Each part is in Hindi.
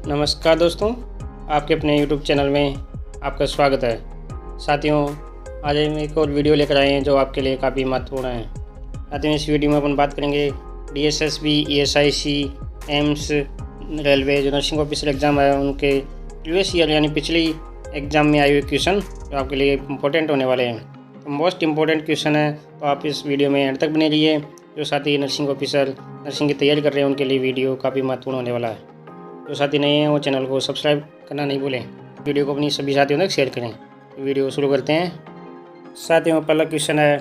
नमस्कार दोस्तों, आपके अपने YouTube चैनल में आपका स्वागत है। साथियों, आज हम एक और वीडियो लेकर आए हैं जो आपके लिए काफ़ी महत्वपूर्ण है। साथियों, इस वीडियो में अपन बात करेंगे DSSB, ESIC, एम्स, रेलवे जो नर्सिंग ऑफिसर एग्ज़ाम है उनके प्रीवियस ईयर यानी पिछली एग्ज़ाम में आए हुए क्वेश्चन जो आपके लिए इम्पोर्टेंट होने वाले हैं। तो मोस्ट इम्पोर्टेंट क्वेश्चन है, तो आप इस वीडियो में एंड तक बने रहिए। जो साथी नर्सिंग ऑफिसर नर्सिंग की तैयारी कर रहे हैं उनके लिए वीडियो काफ़ी महत्वपूर्ण होने वाला है। जो साथी नए हैं वो चैनल को सब्सक्राइब करना नहीं भूलें। वीडियो को अपनी सभी साथियों तक शेयर करें। तो वीडियो शुरू करते हैं। साथियों, पहला क्वेश्चन है,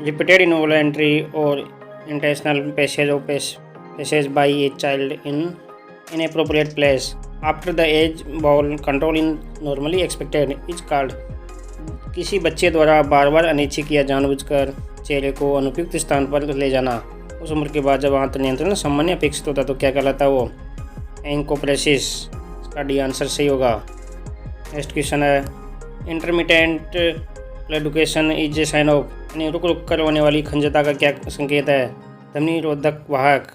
रिपीटेड इनवॉलंटरी और intentional passage by a child in inappropriate place after the age bowel control in normally expected is called. किसी बच्चे द्वारा बार बार अनिच्छिक या जानबूझकर चेहरे को अनुपयुक्त स्थान पर ले जाना उस उम्र के बाद जब आंतर नियंत्रण सामान्य अपेक्षित होता तो क्या कहलाता है वो? एंकोप्रेसिस। इसका डी आंसर सही होगा। नेक्स्ट क्वेश्चन है, intermittent education is a sign of, यानी रुक रुक कर होने वाली खंजता का क्या संकेत है? ध्वनि रोधक वाहक,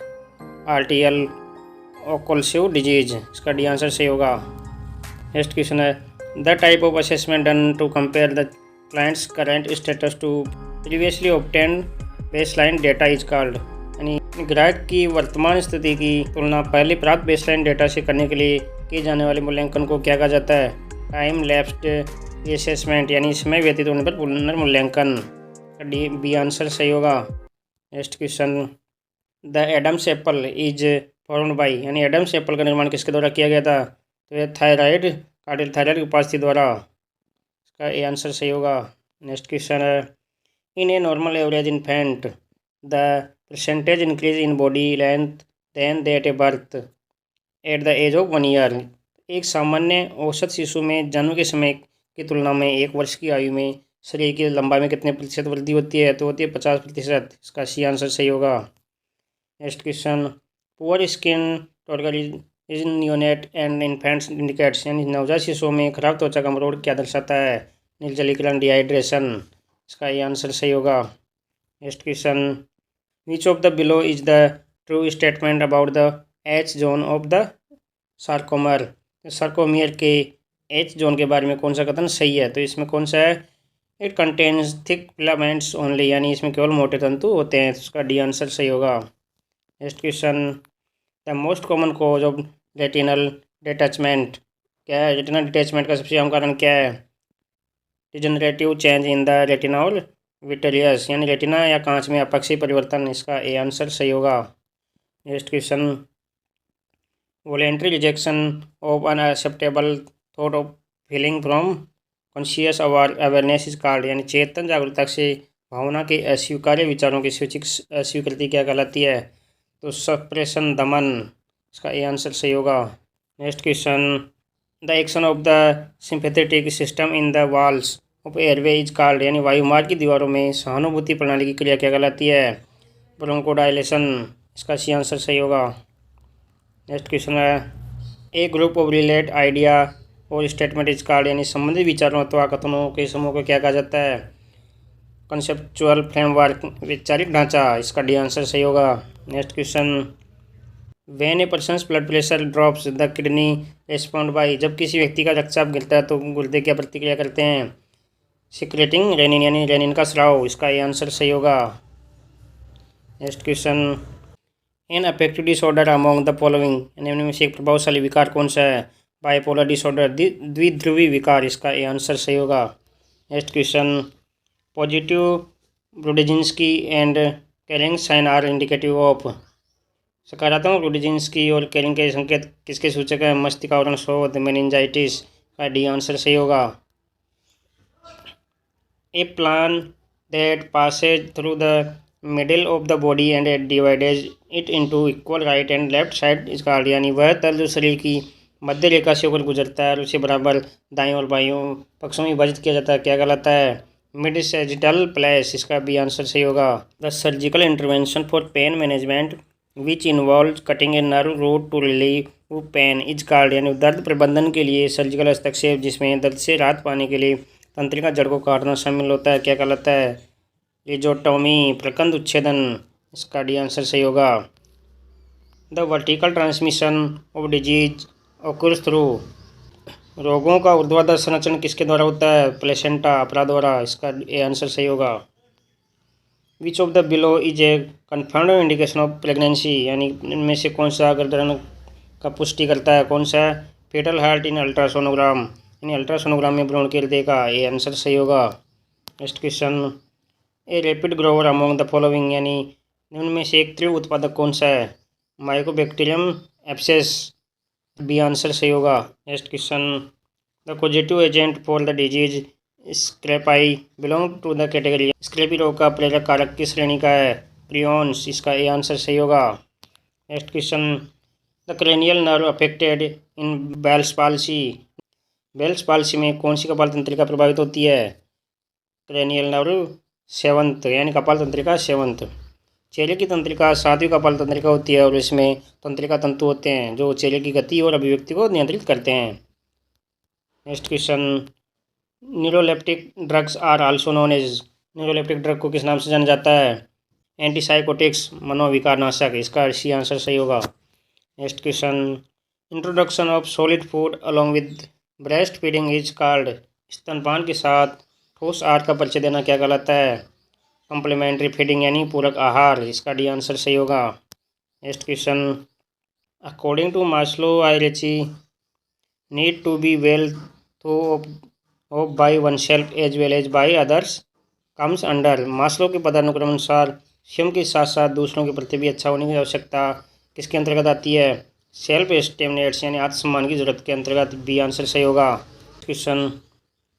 आर्टियल ओक्लूसिव डिजीज। इसका डी आंसर सही होगा। नेक्स्ट क्वेश्चन है, the type of assessment done to compare the client's current status to previously obtained baseline data is called, यानी ग्राहक की वर्तमान स्थिति की तुलना पहले प्राप्त बेसलाइन डेटा से करने के लिए किए जाने वाले मूल्यांकन को क्या कहा जाता है? टाइम लैप्स्ड रीअसेसमेंट, यानी समय व्यतीत होने पर पुनर्मूल्यांकन। बी आंसर सही होगा। Next question, the Adam's apple is formed by, यानी एडम्स एप्पल का निर्माण किसके द्वारा किया गया था? तो यह थायराइड कार्डियल की उपस्थिति द्वारा। इसका ए आंसर सही होगा। नेक्स्ट क्वेश्चन है, in a normal average infant the percentage increase in body length than that a birth at the age of 1 year. एक सामान्य औसत शिशु में जन्म के समय की तुलना में 1 वर्ष की आयु में शरीर की लंबाई में कितने प्रतिशत वृद्धि होती है? तो होती है 50%। इसका सी आंसर सही होगा। Next question, poor skin turgor is neonate and infants indicates, यानी नवजात शिशुओं में खराब त्वचा का मरोड़ क्या दर्शाता है? निर्जलीकरण, डिहाइड्रेशन। इसका ये आंसर सही होगा। Next question, which of the below is the true statement about the H zone of the sarcomere. Sarcomere के एच जोन के बारे में कौन सा कथन सही है? तो इसमें कौन सा है? It contains thick filaments only, यानी इसमें केवल मोटे तंतु होते हैं। तो उसका डी आंसर सही होगा। Next question, the most common cause of retinal detachment क्या है? रेटिनल डिटैचमेंट का सबसे आम कारण क्या है? Degenerative change in the retinal vitreous, यानी रेटिना या कांच में अपक्षी परिवर्तन। इसका ए आंसर सही होगा। Next question, voluntary rejection of unacceptable thought of feeling from conscious awareness is called, यानी चेतन जागरूकता से भावना के अस्वीकार्य विचारों की सूचिक अस्वीकृति क्या कहलाती है? तो सप्रेशन, दमन। इसका ए आंसर सही होगा। Next question, the action of the sympathetic system in the walls of airway is called, यानी वायुमार्ग की दीवारों में सहानुभूति प्रणाली की क्रिया क्या कहलाती है? ब्रोंकोडायलेशन। इसका सी आंसर सही होगा। नेक्स्ट क्वेश्चन है, ए ग्रुप ऑफ रिलेट आइडिया और स्टेटमेंट इज कॉल्ड, यानी संबंधित विचारों अथवा कथनों के समूह को क्या कहा जाता है? कंसेप्चुअल फ्रेमवर्क, वैचारिक ढांचा। इसका डी आंसर सही होगा। Next question, when A persons blood pressure drops the kidney respond by, जब किसी व्यक्ति का रक्तचाप गिरता है तो गुर्दे क्या प्रतिक्रिया करते हैं? सिक्रेटिंग रेनिन, यानी रेनिन का स्राव। इसका ये आंसर सही होगा। Next question, in affective disorder among the following, यानी इनमें से एक प्रभावशाली विकार कौन सा है? बाइपोलर डिसऑर्डर, द्विध्रुवी विकार। इसका ये आंसर सही होगा। Next question, positive Brudzinski and Kernig sign are indicative of, सकारात्मक ब्रुडेजिंस्की और केरिंग के संकेत किसके सूचक है? मस्तिष्क आवरण शोथ, मेनिंजाइटिस। का डी आंसर सही होगा। A plane that passes through the middle of the body and divides it into equal right and left side is called, यानी वह तल जो शरीर की मध्य रेखा से होकर गुजरता है और उसे बराबर दाएं और बाएं पक्षों में विभाजित किया जाता है क्या कहलाता है? Mid sagittal place. इसका भी आंसर सही होगा। The surgical intervention for pain management which involve cutting a nerve root to relieve pain is called, यानी दर्द प्रबंधन के लिए सर्जिकल हस्तक्षेप जिसमें दर्द से राहत पाने के लिए तंत्रिका जड़ को काटना शामिल होता है क्या कहलाता है? रिजोटोमी, प्रकंद उच्छेदन। इसका डी आंसर सही होगा। The vertical transmission of disease occurs through. रोगों का ऊर्ध्वाधर संरक्षण किसके द्वारा होता है? प्लेसेंटा, अपरा द्वारा। इसका ए आंसर सही होगा। Which of the below is a confirmed indication of pregnancy, यानी इनमें से कौन सा गर्भधारण का पुष्टि करता है? कौन सा? फेटल हार्ट इन अल्ट्रासोनोग्राम, यानी अल्ट्रासोनोग्राम में भ्रूण की हृदय का। ये आंसर सही होगा। Next question, a rapid Grover among the following, यानी उनमें से एक तीव्र उत्पादक कौन सा है? माइकोबैक्टीरियम एब्सेस, बी आंसर सही होगा। Next question, the positive agent for the disease scrapie belong to the category, scrapie रोग का प्रेरक कारक किस श्रेणी का है? प्रियोन्स, इसका ए आंसर सही होगा। Next question, the cranial nerve affected in Bell's palsy, Bell's palsy में कौन सी कपाल तंत्रिका प्रभावित होती है? क्रेनियल नर्व सेवंथ, यानी कपाल तंत्रिका सेवंथ। चेले की तंत्रिका सातवीं कपाल तंत्रिका होती है और इसमें तंत्रिका तंतु होते हैं जो चेले की गति और अभिव्यक्ति को नियंत्रित करते हैं। Next question, neuroleptic drugs are also known as, neuroleptic drug को किस नाम से जाना जाता है? एंटीसाइकोटिक्स, मनोविकार नाशक। इसका सी आंसर सही होगा। Next question, introduction of solid food along with breast feeding is called, स्तनपान के साथ ठोस आहार का परिचय देना क्या कहलाता है? कम्प्लीमेंट्री फीडिंग, यानी पूरक आहार। इसका डी आंसर सही होगा। Next question, according to Maslow hierarchy need to be well through of by oneself as well as by others comes under, Maslow के पदानुक्रम अनुसार स्वयं के साथ साथ दूसरों के प्रति भी अच्छा होने की आवश्यकता किसके अंतर्गत आती है? सेल्फ एस्टीम नीड्स, यानी आत्मसम्मान की जरूरत के अंतर्गत। बी आंसर सही होगा। Question,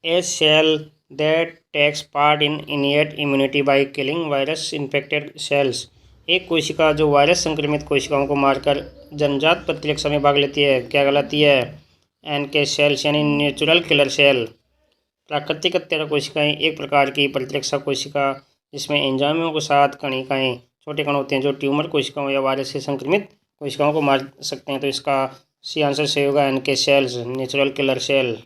a cell that takes part in innate immunity by killing virus infected cells, एक कोशिका जो वायरस संक्रमित कोशिकाओं को मारकर जन्मजात प्रतिरक्षा में भाग लेती है क्या कहलाती है? एनके सेल्स, यानी नेचुरल किलर सेल। प्राकृतिक हत्यारा कोशिकाएं एक प्रकार की प्रतिरक्षा कोशिका जिसमें एंजाइमों के साथ कणिकाएं छोटे कण होते हैं जो ट्यूमर कोशिकाओं या वायरस से संक्रमित कोशिकाओं को मार सकते हैं। तो इसका सी आंसर सही होगा, NK cells, natural killer cell.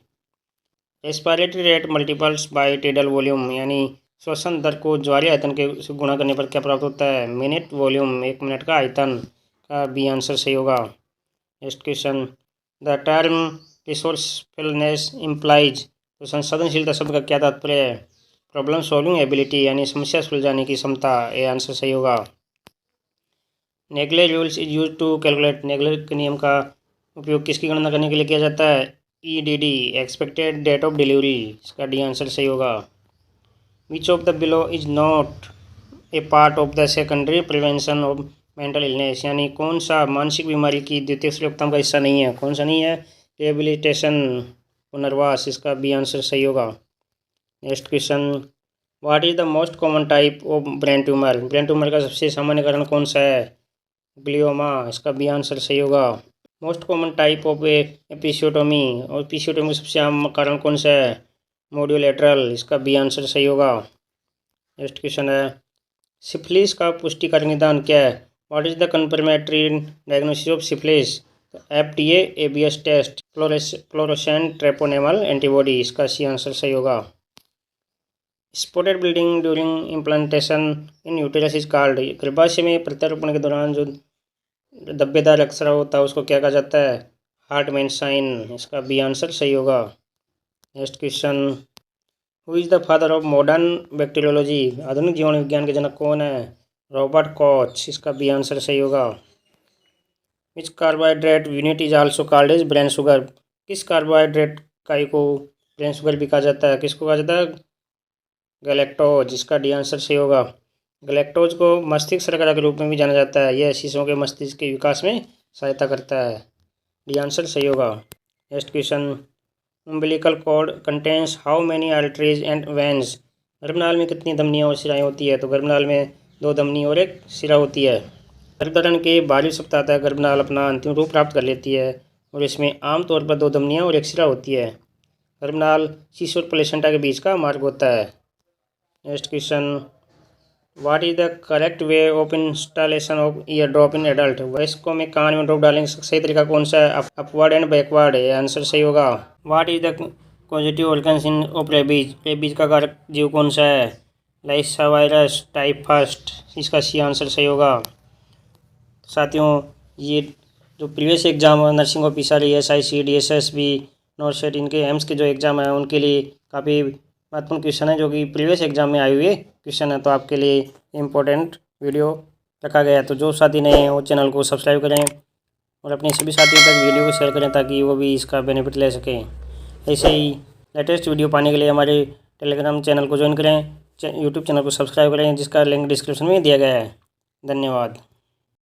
Respiratory rate multiples by tidal volume, यानी श्वसन दर को ज्वारीय आयतन के से गुणा करने पर क्या प्राप्त होता है? मिनट वॉल्यूम, एक मिनट का आयतन। का बी आंसर सही होगा। Next question, the term resourcefulness implies, तो संसाधनशीलता शब्द का क्या तात्पर्य है? प्रॉब्लम सॉल्विंग एबिलिटी, यानी समस्या सुलझाने की क्षमता। ये आंसर सही होगा। Naegele rules is use to calculate, Naegele के नियम का उपयोग किसकी गणना करने के लिए किया जाता है? EDD, expected date of delivery. इसका डी आंसर सही होगा। Which of the below is not a part of the secondary prevention of mental illness, यानी कौन सा मानसिक बीमारी की द्वितीयक रोकथाम का हिस्सा नहीं है? कौन सा नहीं है? रिहेबिलिटेशन, पुनर्वास। इसका बी आंसर सही होगा। Next question, what is the most common type of brain tumour, brain tumour का सबसे सामान्य कारण कौन सा है? ग्लियोमा। इसका बी आंसर सही होगा। Most common type of episiotomy, और एपिसियोटोमी का सबसे आम कारण कौन सा है? मोडियोलेटरल। इसका बी आंसर सही होगा। नेक्स्ट क्वेश्चन है, सिफिलिस का पुष्टिकारी निदान क्या है? What is the confirmatory diagnosis of syphilis? FDA ABS test, fluorescent treponemal antibody. इसका सी आंसर सही होगा। Spotted bleeding during implantation in uterus is called, गर्भाशय में प्रत्यारोपण के दौरान जो धब्बेदार रक्तस्राव होता है उसको क्या कहा जाता है? Hartman sign. इसका बी आंसर सही होगा। Next question, who is the father of modern bacteriology, आधुनिक जीवन विज्ञान के जनक कौन है? Robert Koch. इसका बी आंसर सही होगा। Which carbohydrate unit is also called as brain sugar, किस कार्बोहाइड्रेट इकाई को ब्रेन शुगर भी कहा जाता है? किसको कहा जाता है? गैलेक्टोज। इसका डी आंसर सही होगा। गैलेक्टोज को मस्तिष्क शर्करा के रूप में भी जाना जाता है, यह शिशुओं के मस्तिष्क के विकास में सहायता करता है। डी आंसर सही होगा। Next question, umbilical cord contains how many arteries and veins, गर्भनाल में कितनी धमनियाँ और सिराएँ होती है? तो गर्भनाल में 2 धमनी और 1 सिरा होती है। गर्भधारण के 12वें सप्ताह तक गर्भनाल अपना अंतिम रूप प्राप्त कर लेती है और इसमें आमतौर पर 2 धमनियाँ और 1 सिरा होती है। गर्भनाल शिशु और प्लेसेंटा के बीच का मार्ग होता है। Next question, what is the correct way of installation of year drop in adult, वयस्कों में कान में ड्रॉप डालने का सही तरीका कौन सा है? Upward and backward. ये आंसर सही होगा। What is the positive organs in of rabies, rabies का कारक जीव कौन सा है? लाइसा वायरस, टाइफास्ट। इसका सी आंसर सही होगा। साथियों, ये जो previous exam nursing officer, ESIC, DSSB, नॉर्सेट, इनके एम्स के जो एग्ज़ाम है उनके लिए काफ़ी महत्वपूर्ण क्वेश्चन है, जो कि प्रीवियस एग्ज़ाम में आए हुए क्वेश्चन है। तो आपके लिए इम्पोर्टेंट वीडियो रखा गया है। तो जो साथी नए हैं वो चैनल को सब्सक्राइब करें और अपने सभी साथियों तक वीडियो को शेयर करें ताकि वो भी इसका बेनिफिट ले सकें। ऐसे ही लेटेस्ट वीडियो पाने के लिए हमारे टेलीग्राम चैनल को ज्वाइन करें, यूट्यूब चैनल को सब्सक्राइब करें, जिसका लिंक डिस्क्रिप्शन में दिया गया है। धन्यवाद।